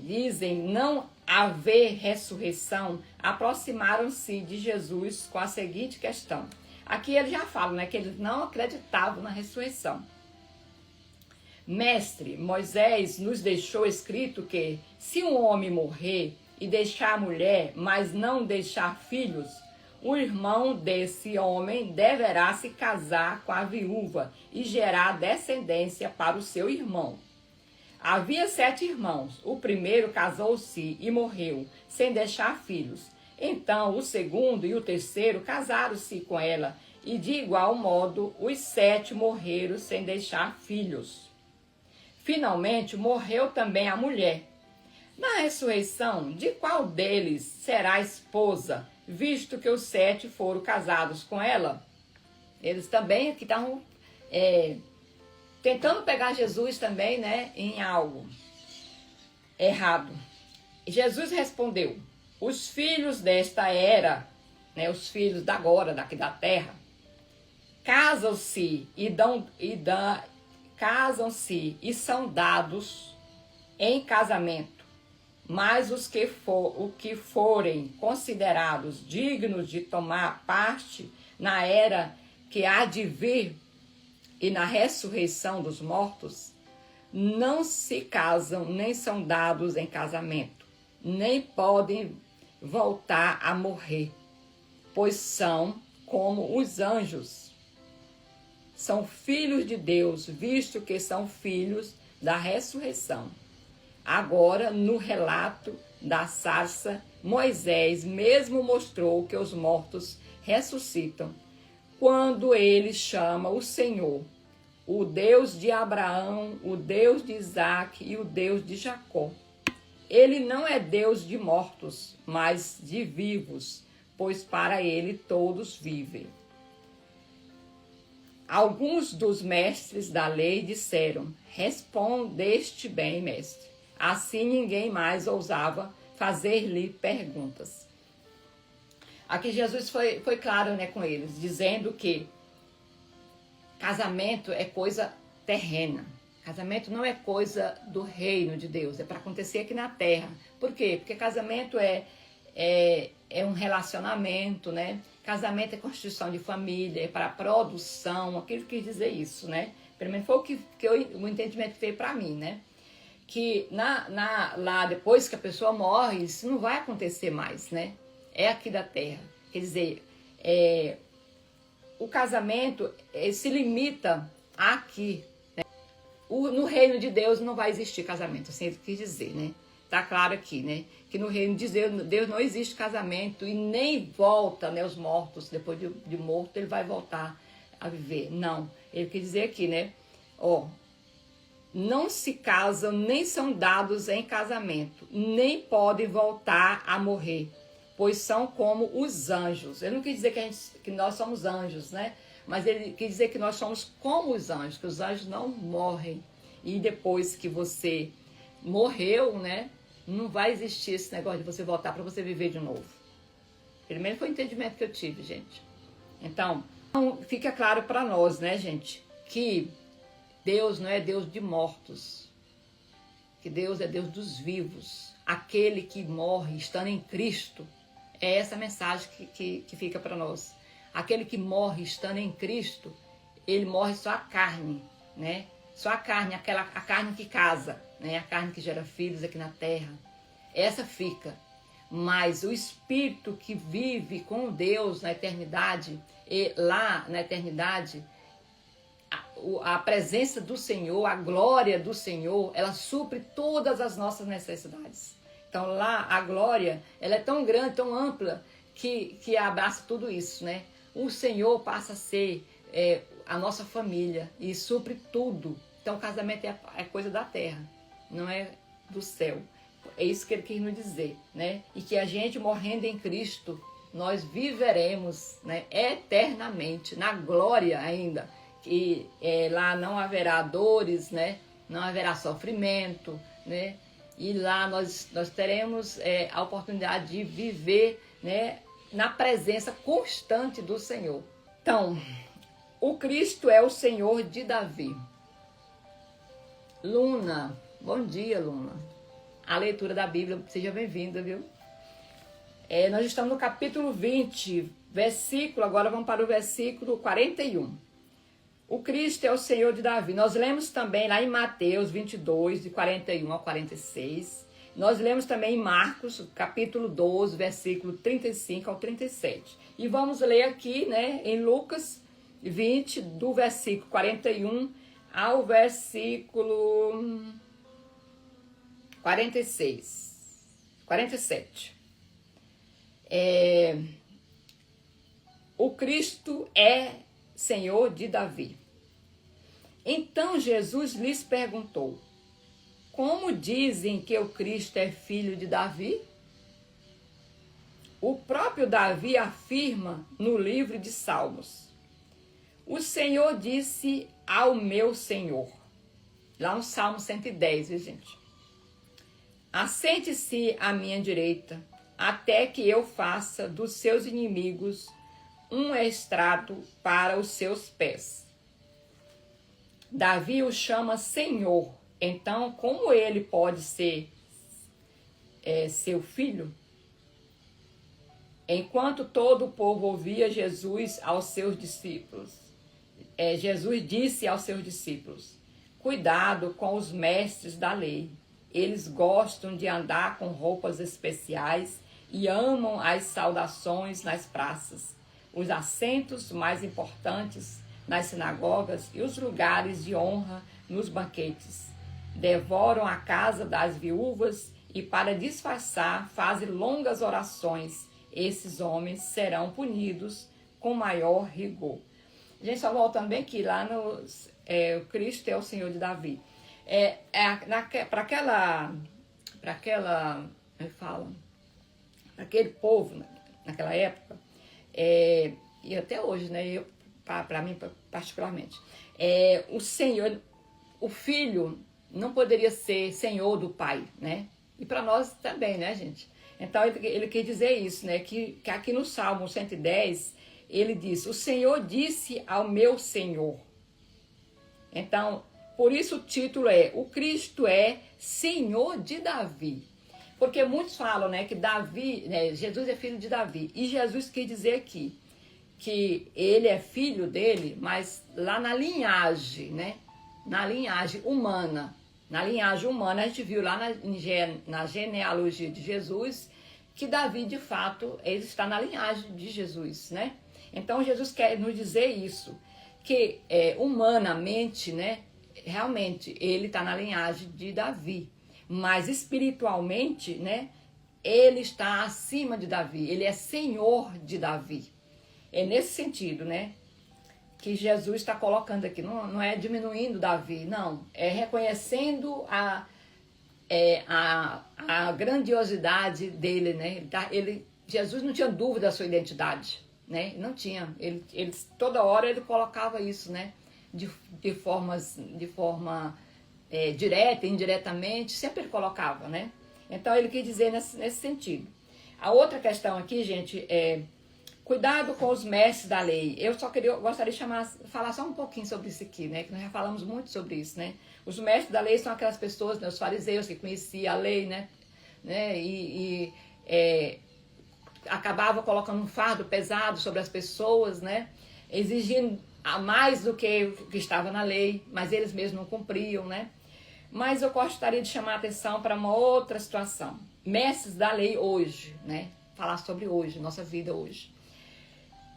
Speaker 1: dizem não haver ressurreição aproximaram-se de Jesus com a seguinte questão. Aqui ele já fala, né, que eles não acreditavam na ressurreição. Mestre, Moisés nos deixou escrito que se um homem morrer e deixar a mulher, mas não deixar filhos, o irmão desse homem deverá se casar com a viúva e gerar descendência para o seu irmão. Havia 7 irmãos. O primeiro casou-se e morreu, sem deixar filhos. Então, o segundo e o terceiro casaram-se com ela, e de igual modo, os 7 morreram sem deixar filhos. Finalmente, morreu também a mulher. Na ressurreição, de qual deles será a esposa, visto que os 7 foram casados com ela? Eles também aqui estavam tentando pegar Jesus também, né, em algo errado. Jesus respondeu: os filhos desta era, né, os filhos da agora, daqui da terra, casam-se e são dados em casamento, mas os que forem considerados dignos de tomar parte na era que há de vir e na ressurreição dos mortos, não se casam nem são dados em casamento, nem podem voltar a morrer, pois são como os anjos. são filhos de Deus, visto que são filhos da ressurreição. Agora, no relato da sarça, Moisés mesmo mostrou que os mortos ressuscitam, quando ele chama o Senhor, o Deus de Abraão, o Deus de Isaque e o Deus de Jacó. Ele não é Deus de mortos, mas de vivos, pois para ele todos vivem. Alguns dos mestres da lei disseram: respondeste bem, mestre. Assim ninguém mais ousava fazer-lhe perguntas. Aqui Jesus foi claro, né, com eles, dizendo que casamento é coisa terrena. Casamento não é coisa do reino de Deus, é para acontecer aqui na terra. Por quê? Porque casamento é um relacionamento, né? Casamento é constituição de família, é para produção, aquilo que quis dizer isso, né? Pelo menos foi o entendimento que veio para mim, né? Que lá depois que a pessoa morre, isso não vai acontecer mais, né? É aqui da terra. Quer dizer, o casamento se limita aqui, né? No reino de Deus não vai existir casamento, assim ele quis dizer, né? Tá claro aqui, né? Que no reino de Deus não existe casamento e nem volta, né? Os mortos, depois de morto, ele vai voltar a viver. Não. Ele quer dizer aqui, né? Não se casam, nem são dados em casamento, nem podem voltar a morrer, pois são como os anjos. Ele não quis dizer que nós somos anjos, né? Mas ele quis dizer que nós somos como os anjos, que os anjos não morrem. E depois que você morreu, né? Não vai existir esse negócio de você voltar para você viver de novo. Pelo menos foi o entendimento que eu tive, gente. Então, fica claro para nós, né, gente, que Deus não é Deus de mortos, que Deus é Deus dos vivos. Aquele que morre estando em Cristo, é essa mensagem que fica para nós. Aquele que morre estando em Cristo, ele morre só a carne, né? Só a carne, a carne que casa, né? A carne que gera filhos aqui na terra. Essa fica. Mas o espírito que vive com Deus na eternidade, e lá na eternidade, a presença do Senhor, a glória do Senhor, ela supre todas as nossas necessidades. Então lá a glória, ela é tão grande, tão ampla, que abraça tudo isso, né? O Senhor passa a ser a nossa família e supre tudo. Então o casamento é coisa da terra, não é do céu. É isso que ele quis nos dizer, né? E que a gente morrendo em Cristo, nós viveremos, né, eternamente, na glória ainda. Que lá não haverá dores, né? Não haverá sofrimento, né? E lá nós teremos a oportunidade de viver, né, na presença constante do Senhor. Então, o Cristo é o Senhor de Davi. Luna, bom dia, Luna. A leitura da Bíblia, seja bem-vinda, viu? Nós estamos no capítulo 20, versículo, agora vamos para o versículo 41. O Cristo é o Senhor de Davi. Nós lemos também lá em Mateus 22, de 41 ao 46. Nós lemos também em Marcos, capítulo 12, versículo 35 ao 37. E vamos ler aqui, né, em Lucas 20, do versículo 41 ao versículo 47. O Cristo é Senhor de Davi. Então Jesus lhes perguntou: como dizem que o Cristo é filho de Davi? O próprio Davi afirma no livro de Salmos: o Senhor disse ao meu Senhor. Lá no Salmo 110, viu, gente? Assente-se à minha direita, até que eu faça dos seus inimigos um estrado para os seus pés. Davi o chama Senhor. Então, como ele pode ser seu filho? Enquanto todo o povo ouvia Jesus aos seus discípulos, Jesus disse aos seus discípulos: cuidado com os mestres da lei. Eles gostam de andar com roupas especiais e amam as saudações nas praças, os assentos mais importantes nas sinagogas e os lugares de honra nos banquetes. Devoram a casa das viúvas e, para disfarçar, fazem longas orações. Esses homens serão punidos com maior rigor. A gente só voltando bem aqui, lá no o Cristo é o Senhor de Davi. Para aquele povo, naquela época, e até hoje, né, para mim particularmente, o Senhor, o Filho não poderia ser Senhor do Pai, né? E para nós também, né, gente? Então ele quer dizer isso, né? Que aqui no Salmo 110, ele diz: o Senhor disse ao meu Senhor. Então, por isso o título o Cristo é Senhor de Davi. Porque muitos falam, né, que Davi, né, Jesus é filho de Davi. E Jesus quer dizer aqui que ele é filho dele, mas lá na linhagem, né? Na linhagem humana. Na linhagem humana, a gente viu lá na genealogia de Jesus que Davi, de fato, ele está na linhagem de Jesus, né? Então, Jesus quer nos dizer isso, que humanamente, né, realmente, ele está na linhagem de Davi, mas espiritualmente, né, ele está acima de Davi, ele é Senhor de Davi. É nesse sentido, né, que Jesus está colocando aqui, não é diminuindo Davi, não, é reconhecendo a grandiosidade dele, né? Jesus não tinha dúvida da sua identidade, né? Não tinha, ele toda hora ele colocava isso, né? De forma direta, indiretamente, sempre ele colocava, né? Então ele quis dizer nesse sentido. A outra questão aqui, gente, cuidado com os mestres da lei. Eu gostaria de falar só um pouquinho sobre isso aqui, né? Que nós já falamos muito sobre isso, né? Os mestres da lei são aquelas pessoas, né, os fariseus que conheciam a lei, né? E acabava colocando um fardo pesado sobre as pessoas, né? Exigindo a mais do que o que estava na lei, mas eles mesmos não cumpriam, né? Mas eu gostaria de chamar a atenção para uma outra situação. Mestres da lei hoje, né? Falar sobre hoje, nossa vida hoje.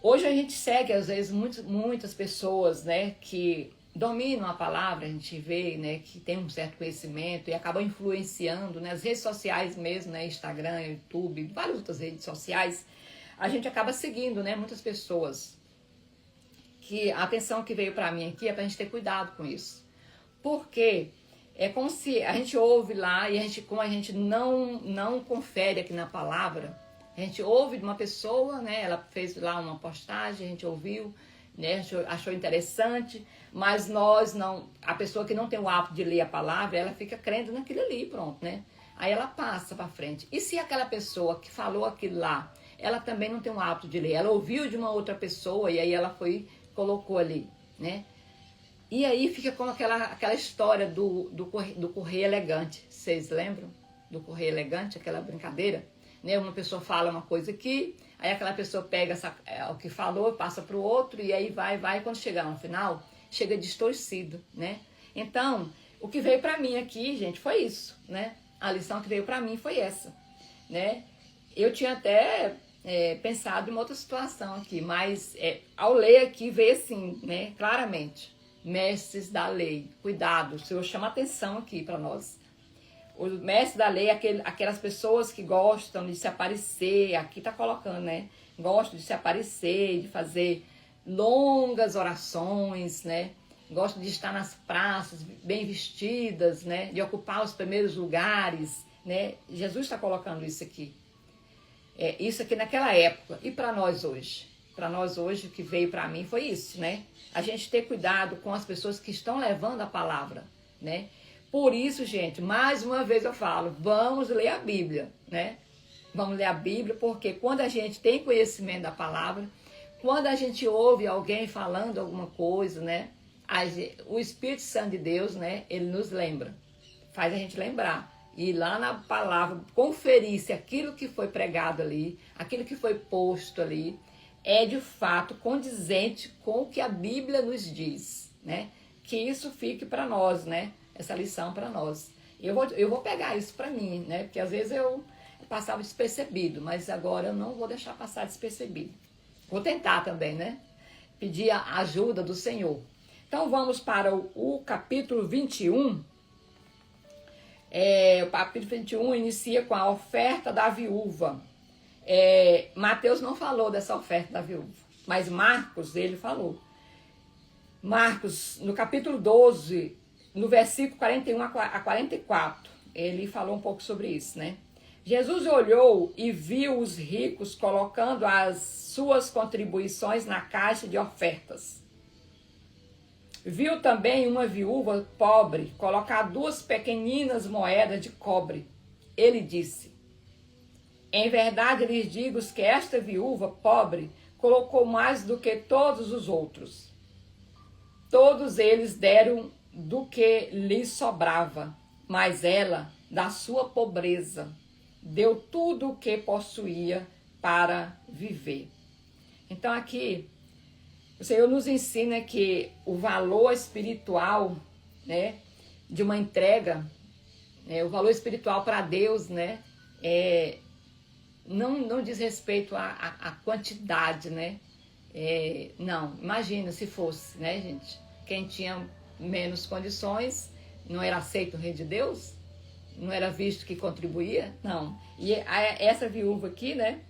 Speaker 1: Hoje a gente segue, às vezes, muitas pessoas, né, que dominam a palavra, a gente vê, né, que tem um certo conhecimento e acabam influenciando, né, as redes sociais mesmo, né, Instagram, YouTube, várias outras redes sociais, a gente acaba seguindo, né, muitas pessoas. Que a atenção que veio para mim aqui é para a gente ter cuidado com isso. Porque é como se a gente ouve lá e como a gente não confere aqui na palavra, a gente ouve de uma pessoa, né? Ela fez lá uma postagem, a gente ouviu, né? A gente achou interessante, mas nós não, a pessoa que não tem o hábito de ler a palavra, ela fica crendo naquilo ali, pronto, né? Aí ela passa para frente. E se aquela pessoa que falou aquilo lá, ela também não tem o hábito de ler, ela ouviu de uma outra pessoa e aí ela colocou ali, né? E aí fica como aquela história do correio elegante. Vocês lembram do correio elegante, aquela brincadeira? Né? Uma pessoa fala uma coisa aqui, aí aquela pessoa pega o que falou, passa para o outro, e aí vai, e quando chegar no final, chega distorcido, né? Então, o que veio para mim aqui, gente, foi isso, né? A lição que veio para mim foi essa, né? Eu tinha até pensado em uma outra situação aqui, mas ao ler aqui veio assim, né? Claramente, mestres da lei, cuidado, o Senhor chama atenção aqui para nós. O mestre da lei é aquelas pessoas que gostam de se aparecer, aqui está colocando, né? Gostam de se aparecer, de fazer longas orações, né? Gostam de estar nas praças bem vestidas, né? De ocupar os primeiros lugares, né? Jesus está colocando isso aqui. Isso aqui naquela época. E para nós hoje? Para nós hoje, o que veio para mim foi isso, né? A gente ter cuidado com as pessoas que estão levando a palavra, né? Por isso, gente, mais uma vez eu falo, vamos ler a Bíblia, né? Vamos ler a Bíblia, porque quando a gente tem conhecimento da palavra, quando a gente ouve alguém falando alguma coisa, né? O Espírito Santo de Deus, né? Ele nos lembra, faz a gente lembrar. E lá na palavra, conferir se aquilo que foi pregado ali, aquilo que foi posto ali, é de fato condizente com o que a Bíblia nos diz, né? Que isso fique para nós, né? Essa lição para nós. Eu vou pegar isso para mim, né? Porque às vezes eu passava despercebido, mas agora eu não vou deixar passar despercebido. Vou tentar também, né? pedir a ajuda do Senhor. Então vamos para o capítulo 21. O capítulo 21 inicia com a oferta da viúva. Mateus não falou dessa oferta da viúva, mas Marcos, ele falou. Marcos, no capítulo 12, no versículo 41 a 44, ele falou um pouco sobre isso, né? Jesus olhou e viu os ricos colocando as suas contribuições na caixa de ofertas. Viu também uma viúva pobre colocar 2 pequeninas moedas de cobre. Ele disse: em verdade lhes digo que esta viúva pobre colocou mais do que todos os outros. Todos eles deram do que lhes sobrava, mas ela, da sua pobreza, deu tudo o que possuía para viver. Então aqui, o Senhor nos ensina que o valor espiritual, né, de uma entrega, o valor espiritual para Deus, né, não diz respeito à quantidade, né? Não, imagina se fosse, né, gente? Quem tinha menos condições não era aceito no reino de Deus? Não era visto que contribuía? Não. E essa viúva aqui, né?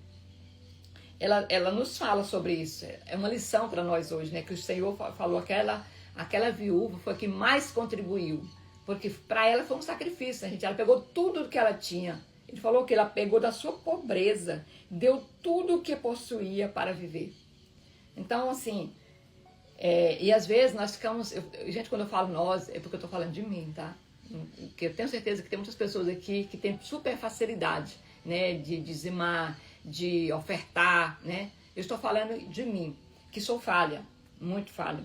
Speaker 1: Ela nos fala sobre isso. É uma lição para nós hoje, né? Que o Senhor falou aquela viúva foi a que mais contribuiu. Porque para ela foi um sacrifício, né, gente? Ela pegou tudo que ela tinha. Ele falou que ela pegou da sua pobreza, deu tudo o que possuía para viver. Então, assim, e às vezes nós ficamos... gente, quando eu falo nós, é porque eu estou falando de mim, tá? Porque eu tenho certeza que tem muitas pessoas aqui que têm super facilidade, né? De dizimar, de ofertar, né? Eu estou falando de mim, que sou falha, muito falha.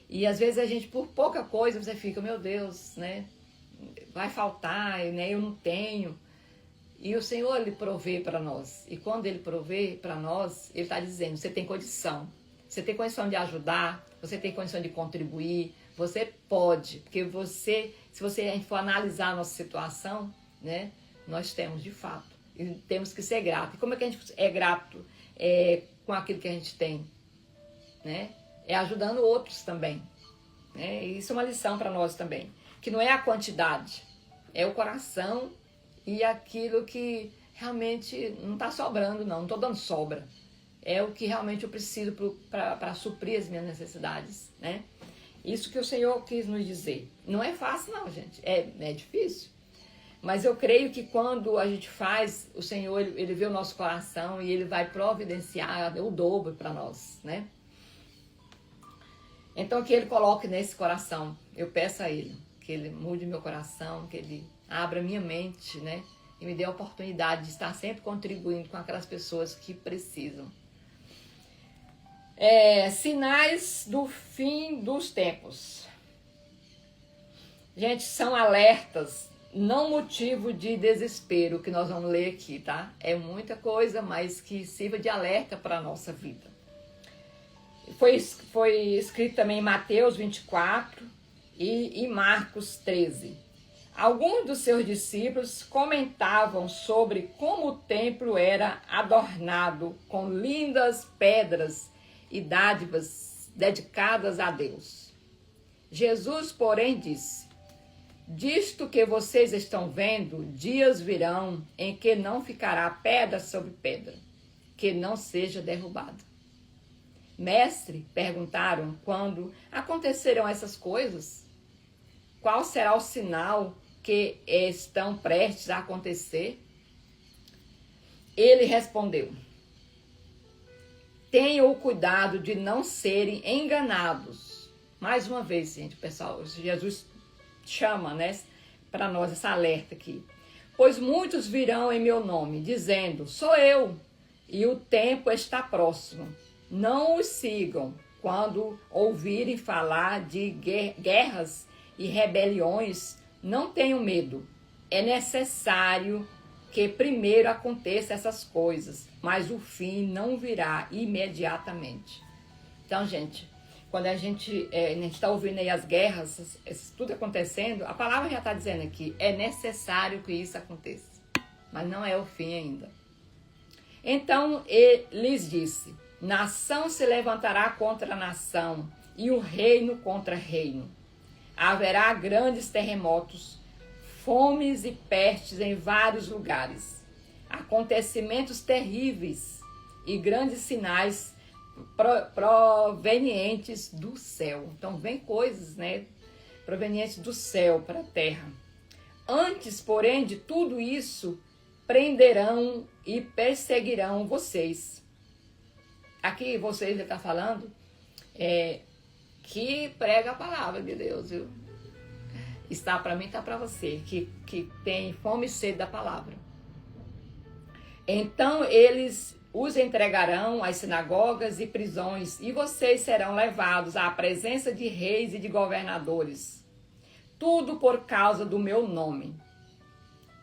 Speaker 1: E às vezes a gente, por pouca coisa, você fica, meu Deus, né? Vai faltar, né? Eu não tenho. E o Senhor, Ele provê para nós. E quando Ele provê para nós, Ele está dizendo, você tem condição. Você tem condição de ajudar, você tem condição de contribuir, você pode. Porque você, se você for analisar a nossa situação, né? Nós temos de fato. E temos que ser grato. E como é que a gente é grato com aquilo que a gente tem? Né? É ajudando outros também. Né? E isso é uma lição para nós também. Que não é a quantidade, é o coração e aquilo que realmente não está sobrando, não estou dando sobra. É o que realmente eu preciso para suprir as minhas necessidades. Né? Isso que o Senhor quis nos dizer. Não é fácil não, gente. É difícil. Mas eu creio que quando a gente faz, o Senhor, ele vê o nosso coração e Ele vai providenciar o dobro para nós, né? Então, que Ele coloque nesse coração, eu peço a Ele, que Ele mude meu coração, que Ele abra minha mente, né? E me dê a oportunidade de estar sempre contribuindo com aquelas pessoas que precisam. Sinais do fim dos tempos. Gente, são alertas, não motivo de desespero, que nós vamos ler aqui, tá? É muita coisa, mas que sirva de alerta para a nossa vida. Foi escrito também em Mateus 24 e em Marcos 13. Alguns dos seus discípulos comentavam sobre como o templo era adornado com lindas pedras e dádivas dedicadas a Deus. Jesus, porém, disse: disto que vocês estão vendo, dias virão em que não ficará pedra sobre pedra, que não seja derrubada. Mestre, perguntaram, quando acontecerão essas coisas? Qual será o sinal que estão prestes a acontecer? Ele respondeu: tenham o cuidado de não serem enganados. Mais uma vez, gente, pessoal, Jesus chama, né, para nós essa alerta aqui. Pois muitos virão em meu nome, dizendo, sou eu, e o tempo está próximo. Não os sigam quando ouvirem falar de guerras e rebeliões. Não tenham medo. É necessário que primeiro aconteçam essas coisas, mas o fim não virá imediatamente. Então, gente, quando a gente está ouvindo aí as guerras, tudo acontecendo, a palavra já está dizendo aqui, é necessário que isso aconteça, mas não é o fim ainda. Então, ele lhes disse, Nação se levantará contra nação, e o reino contra reino. Haverá grandes terremotos, fomes e pestes em vários lugares, acontecimentos terríveis e grandes sinais provenientes do céu. Então, vem coisas, né, provenientes do céu para a terra. Antes, porém, de tudo isso, prenderão e perseguirão vocês. Aqui, vocês, ele está falando, que prega a palavra de Deus, viu? Está para mim, está para você, que tem fome e sede da palavra. Então, eles os entregarão às sinagogas e prisões, e vocês serão levados à presença de reis e de governadores. Tudo por causa do meu nome.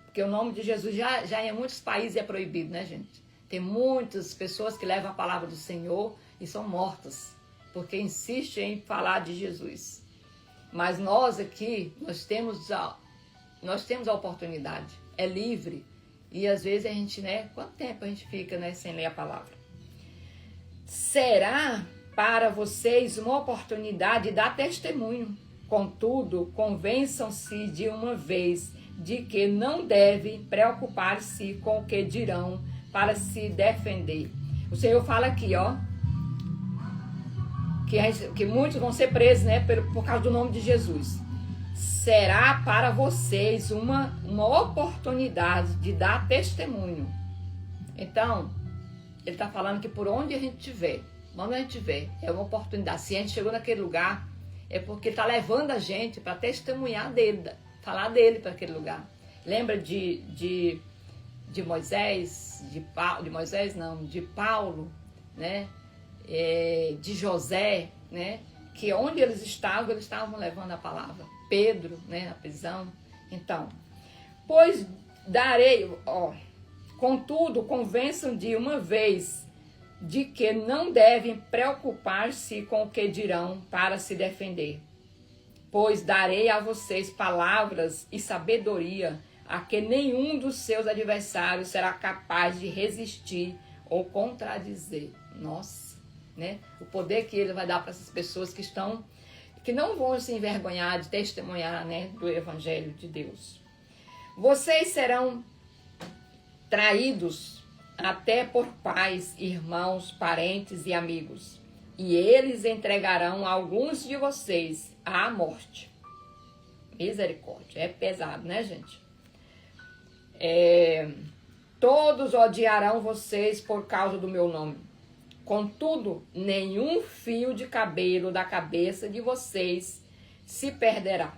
Speaker 1: Porque o nome de Jesus já em muitos países é proibido, né, gente? Tem muitas pessoas que levam a palavra do Senhor e são mortas, porque insistem em falar de Jesus. Mas nós aqui, nós temos a oportunidade, é livre. E às vezes a gente, né, quanto tempo a gente fica, né, sem ler a palavra? Será para vocês uma oportunidade de dar testemunho. Contudo, convençam-se de uma vez de que não devem preocupar-se com o que dirão para se defender. O Senhor fala aqui, ó, que muitos vão ser presos, né, por causa do nome de Jesus. Será para vocês uma oportunidade de dar testemunho. Então, ele está falando que por onde a gente estiver, é uma oportunidade. Se a gente chegou naquele lugar, é porque ele está levando a gente para testemunhar dele, falar dele para aquele lugar. Lembra de Moisés, de Paulo, né? De José, né? Que onde eles estavam levando a palavra. Pedro, né? Na prisão. Então, pois darei, contudo, convençam de uma vez de que não devem preocupar-se com o que dirão para se defender. Pois darei a vocês palavras e sabedoria a que nenhum dos seus adversários será capaz de resistir ou contradizer. Nossa, né? O poder que ele vai dar para essas pessoas que não vão se envergonhar de testemunhar, né, do Evangelho de Deus. Vocês serão traídos até por pais, irmãos, parentes e amigos, e eles entregarão alguns de vocês à morte. Misericórdia, é pesado, né, gente? Todos odiarão vocês por causa do meu nome. Contudo, nenhum fio de cabelo da cabeça de vocês se perderá.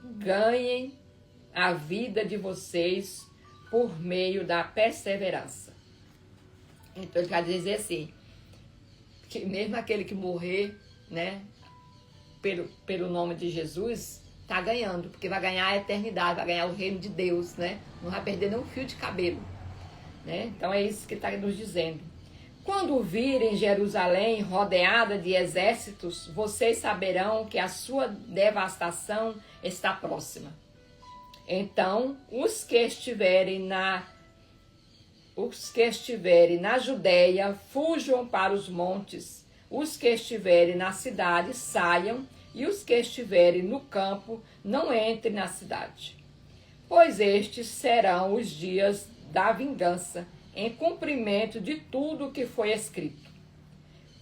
Speaker 1: Ganhem a vida de vocês por meio da perseverança. Então, ele quer dizer assim, que mesmo aquele que morrer, né, pelo nome de Jesus, está ganhando, porque vai ganhar a eternidade, vai ganhar o reino de Deus, né? Não vai perder nenhum fio de cabelo, né? Então, é isso que ele está nos dizendo. Quando virem Jerusalém rodeada de exércitos, vocês saberão que a sua devastação está próxima. Então, os que estiverem na Judéia, fujam para os montes. Os que estiverem na cidade, saiam. E os que estiverem no campo, não entrem na cidade. Pois estes serão os dias da vingança, em cumprimento de tudo o que foi escrito.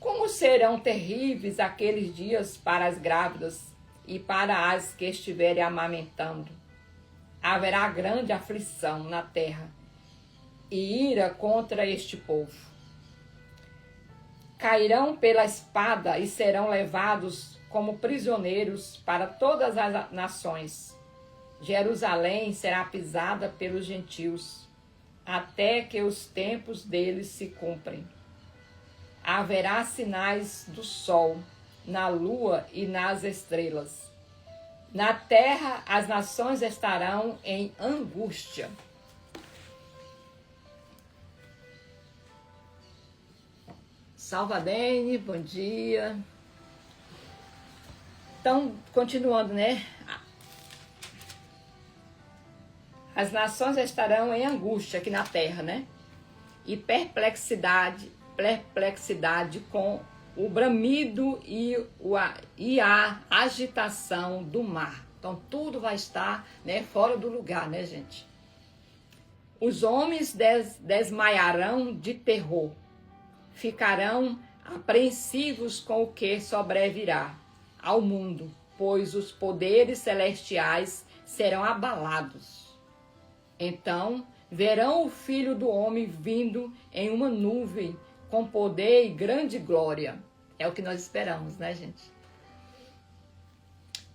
Speaker 1: Como serão terríveis aqueles dias para as grávidas e para as que estiverem amamentando. Haverá grande aflição na terra e ira contra este povo. Cairão pela espada e serão levados como prisioneiros para todas as nações. Jerusalém será pisada pelos gentios, até que os tempos deles se cumprem. Haverá sinais do sol, na lua e nas estrelas. Na terra as nações estarão em angústia. Salvadene, bom dia. Então, continuando, né? As nações estarão em angústia aqui na terra, né? E perplexidade perplexidade com o bramido e a agitação do mar. Então tudo vai estar, né, fora do lugar, né, gente? Os homens desmaiarão de terror, ficarão apreensivos com o que sobrevirá ao mundo, pois os poderes celestiais serão abalados. Então verão o Filho do Homem vindo em uma nuvem com poder e grande glória. É o que nós esperamos, né, gente?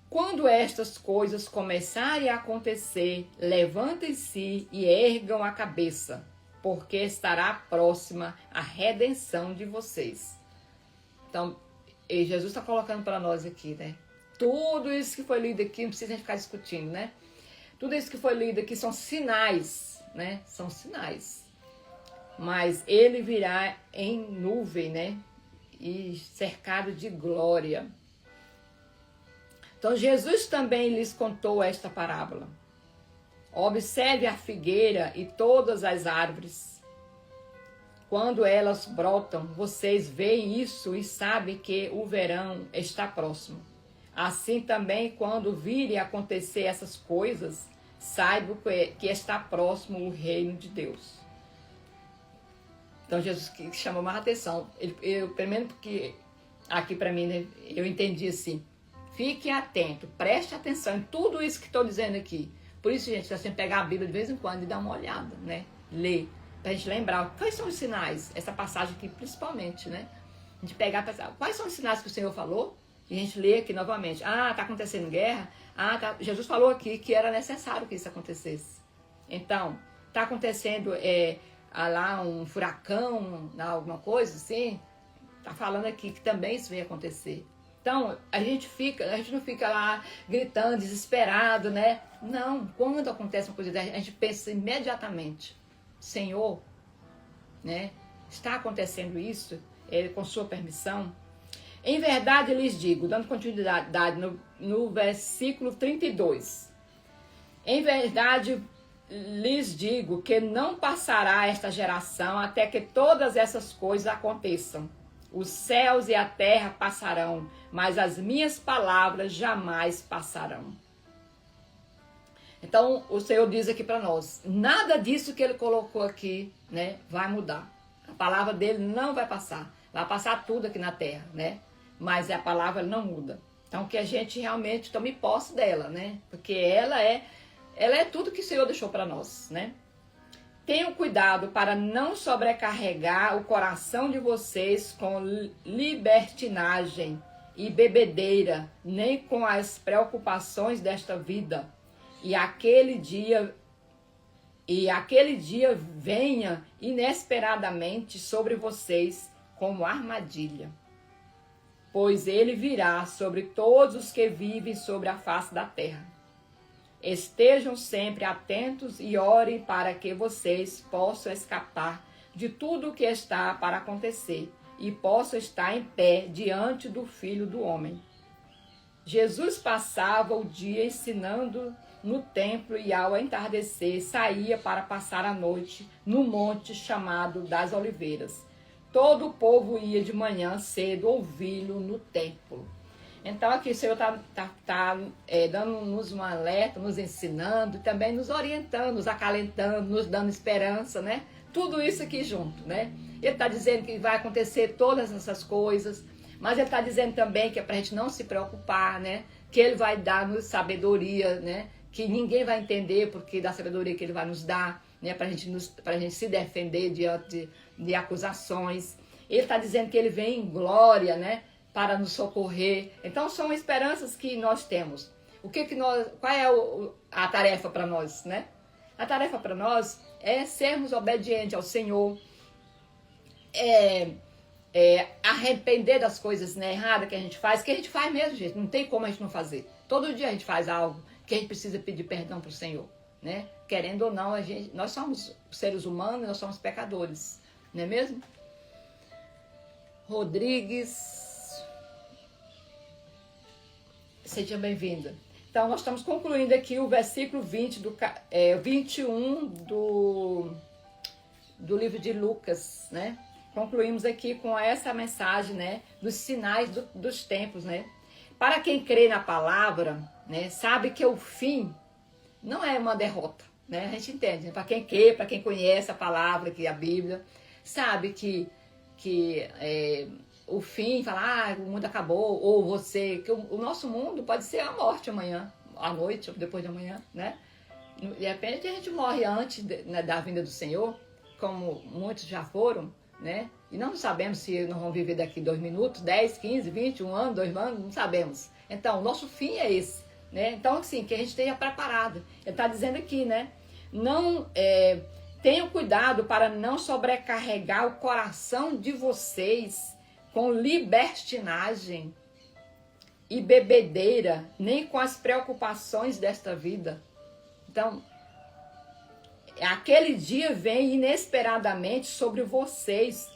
Speaker 1: Quando estas coisas começarem a acontecer, levantem-se e ergam a cabeça, porque estará próxima a redenção de vocês. Então, Jesus está colocando para nós aqui, né? Tudo isso que foi lido aqui, não precisa ficar discutindo, né? Tudo isso que foi lido aqui são sinais, né? São sinais. Mas ele virá em nuvem, né? E cercado de glória. Então Jesus também lhes contou esta parábola. Observe a figueira e todas as árvores. Quando elas brotam, vocês veem isso e sabem que o verão está próximo. Assim também, quando virem acontecer essas coisas, saibam que está próximo o reino de Deus. Então Jesus chamou mais atenção. Pelo menos porque aqui para mim, né, eu entendi assim. Fique atento, preste atenção em tudo isso que estou dizendo aqui. Por isso, gente, nós temos que pegar a Bíblia de vez em quando e dar uma olhada, né? Ler, para a gente lembrar quais são os sinais, essa passagem aqui principalmente, né? A gente pegar e pensar, quais são os sinais que o Senhor falou? E a gente lê aqui novamente. Ah, está acontecendo guerra? Ah, tá. Jesus falou aqui que era necessário que isso acontecesse. Então, está acontecendo lá um furacão, alguma coisa assim? Está falando aqui que também isso vai acontecer. Então, a gente não fica lá gritando, desesperado, né? Não, quando acontece uma coisa dessa, a gente pensa imediatamente, Senhor, né? Está acontecendo isso com sua permissão? Em verdade, lhes digo, dando continuidade no versículo 32. Em verdade, lhes digo que não passará esta geração até que todas essas coisas aconteçam. Os céus e a terra passarão, mas as minhas palavras jamais passarão. Então, o Senhor diz aqui para nós, nada disso que Ele colocou aqui, né, vai mudar. A palavra dele não vai passar. Vai passar tudo aqui na terra, né? Mas a palavra não muda. Então, que a gente realmente tome posse dela, né? Porque ela é tudo que o Senhor deixou para nós, né? Tenham cuidado para não sobrecarregar o coração de vocês com libertinagem e bebedeira, nem com as preocupações desta vida. E aquele dia venha inesperadamente sobre vocês como armadilha. Pois ele virá sobre todos os que vivem sobre a face da terra. Estejam sempre atentos e orem para que vocês possam escapar de tudo o que está para acontecer e possam estar em pé diante do Filho do Homem. Jesus passava o dia ensinando no templo e ao entardecer saía para passar a noite no monte chamado das Oliveiras. Todo o povo ia de manhã cedo ouvi-lo no templo. Então aqui o Senhor está dando-nos um alerta, nos ensinando, também nos orientando, nos acalentando, nos dando esperança, né? Tudo isso aqui junto, né? Ele está dizendo que vai acontecer todas essas coisas, mas ele está dizendo também que é para a gente não se preocupar, né? Que ele vai dar-nos sabedoria, né? Que ninguém vai entender porque da sabedoria que ele vai nos dar, né? Para a gente se defender diante de acusações. Ele está dizendo que ele vem em glória, né? Para nos socorrer. Então são esperanças que nós temos. Qual é a tarefa para nós, né? A tarefa para nós é sermos obedientes ao Senhor, arrepender das coisas, né, erradas que a gente faz mesmo, gente. Não tem como a gente não fazer. Todo dia a gente faz algo que a gente precisa pedir perdão para o Senhor, né? Querendo ou não, nós somos seres humanos, nós somos pecadores, não é mesmo? Rodrigues, seja bem-vinda. Então, nós estamos concluindo aqui o versículo 21 do livro de Lucas, né? concluímos aqui com essa mensagem, né, dos sinais dos tempos, né? Para quem crê na palavra, né, sabe que o fim não é uma derrota, né? A gente entende, né? Para quem crê, para quem conhece a palavra, que é a Bíblia, sabe que o fim, falar, o mundo acabou, ou você, que o nosso mundo pode ser a morte amanhã, à noite, ou depois de amanhã, né? De repente a gente morre antes né, da vinda do Senhor, como muitos já foram, né? E não sabemos se nós vamos viver daqui 2 minutos, 10, 15, 20, 1 ano, 2 anos, não sabemos. Então, o nosso fim é esse, né? Então, assim, que a gente esteja preparado. Ele está dizendo aqui, né? Não, tenham cuidado para não sobrecarregar o coração de vocês com libertinagem e bebedeira, nem com as preocupações desta vida. Então, aquele dia vem inesperadamente sobre vocês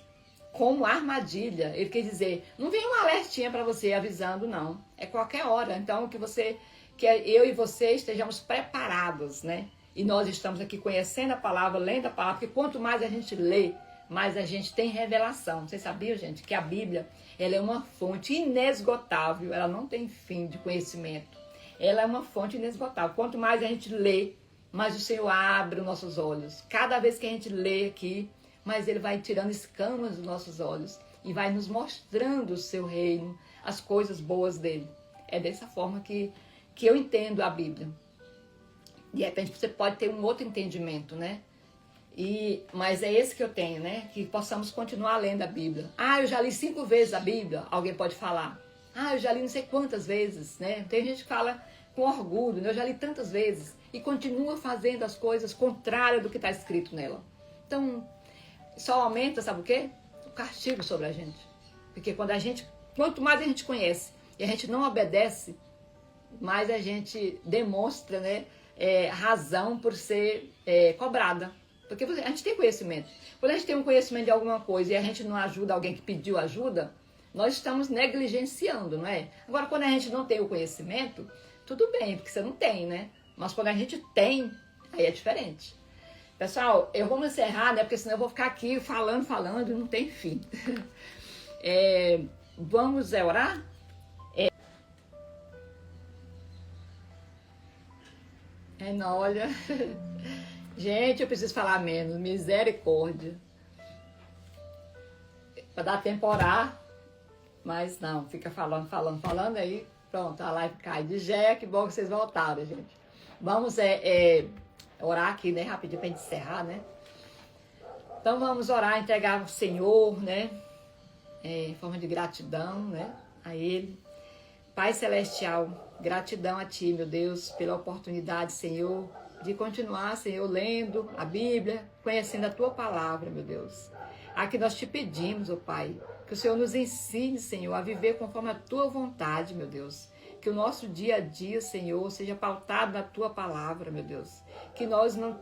Speaker 1: como armadilha. Ele quer dizer, não vem uma alertinha para você avisando, não. É qualquer hora. Então, que eu e você estejamos preparados, né? E nós estamos aqui conhecendo a palavra, lendo a palavra, porque quanto mais a gente lê, mais a gente tem revelação. Vocês sabiam, gente, que a Bíblia, ela é uma fonte inesgotável, ela não tem fim de conhecimento. Ela é uma fonte inesgotável. Quanto mais a gente lê, mais o Senhor abre os nossos olhos. Cada vez que a gente lê aqui, mais Ele vai tirando escamas dos nossos olhos e vai nos mostrando o seu reino, as coisas boas dele. É dessa forma que eu entendo a Bíblia. De repente você pode ter um outro entendimento, né? Mas é esse que eu tenho, né? Que possamos continuar lendo a Bíblia. Ah, eu já li 5 vezes a Bíblia, alguém pode falar. Ah, eu já li não sei quantas vezes, né? Tem gente que fala com orgulho, né? Eu já li tantas vezes e continua fazendo as coisas contrárias do que está escrito nela. Então, só aumenta, sabe o quê? O castigo sobre a gente. Porque quanto mais a gente conhece e a gente não obedece, mais a gente demonstra, né, razão por ser cobrada. Porque a gente tem conhecimento. Quando a gente tem um conhecimento de alguma coisa e a gente não ajuda alguém que pediu ajuda, nós estamos negligenciando, não é? Agora, quando a gente não tem o conhecimento, tudo bem, porque você não tem, né? Mas quando a gente tem, aí é diferente. Pessoal, eu vou encerrar, né? Porque senão eu vou ficar aqui falando e não tem fim. Vamos orar? Não, olha... Gente, eu preciso falar menos. Misericórdia. Para dar tempo a orar. Mas não, fica falando aí. Pronto, a live cai de Jé. Que bom que vocês voltaram, gente. Vamos orar aqui, né? Rapidinho para a gente encerrar, né? Então vamos orar, entregar ao Senhor, né? Em forma de gratidão, né? A Ele. Pai Celestial, gratidão a Ti, meu Deus, pela oportunidade, Senhor, de continuar, Senhor, lendo a Bíblia, conhecendo a Tua palavra, meu Deus. Aqui nós te pedimos, ó Pai, que o Senhor nos ensine, Senhor, a viver conforme a Tua vontade, meu Deus. Que o nosso dia a dia, Senhor, seja pautado na Tua palavra, meu Deus. Que nós não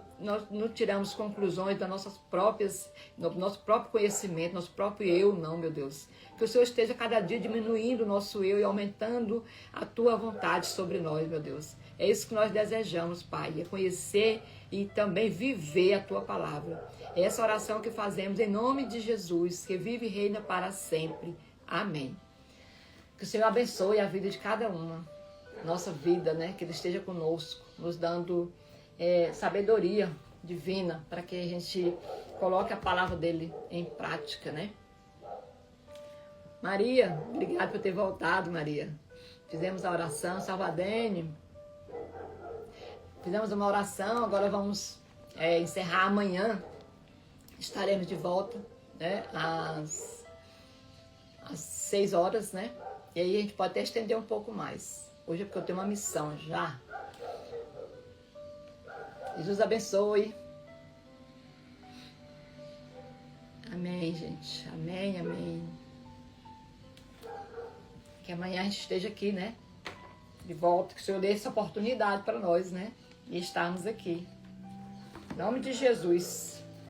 Speaker 1: tiramos conclusões das nossas próprias, do nosso próprio conhecimento, nosso próprio eu, não, meu Deus. Que o Senhor esteja cada dia diminuindo o nosso eu e aumentando a Tua vontade sobre nós, meu Deus. É isso que nós desejamos, Pai, é conhecer e também viver a Tua palavra. É essa oração que fazemos em nome de Jesus, que vive e reina para sempre. Amém. Que o Senhor abençoe a vida de cada uma, nossa vida, né? Que Ele esteja conosco, nos dando sabedoria divina para que a gente coloque a palavra dEle em prática, né? Maria, obrigada por ter voltado, Maria. Fizemos a oração, Salvadene. Fizemos uma oração, agora vamos encerrar amanhã. Estaremos de volta, né? Às 6 horas, né? E aí a gente pode até estender um pouco mais. Hoje é porque eu tenho uma missão já. Jesus abençoe. Amém, gente. Amém, amém. Que amanhã a gente esteja aqui, né? De volta, que o Senhor dê essa oportunidade para nós, né? E estarmos aqui. Em nome de Jesus.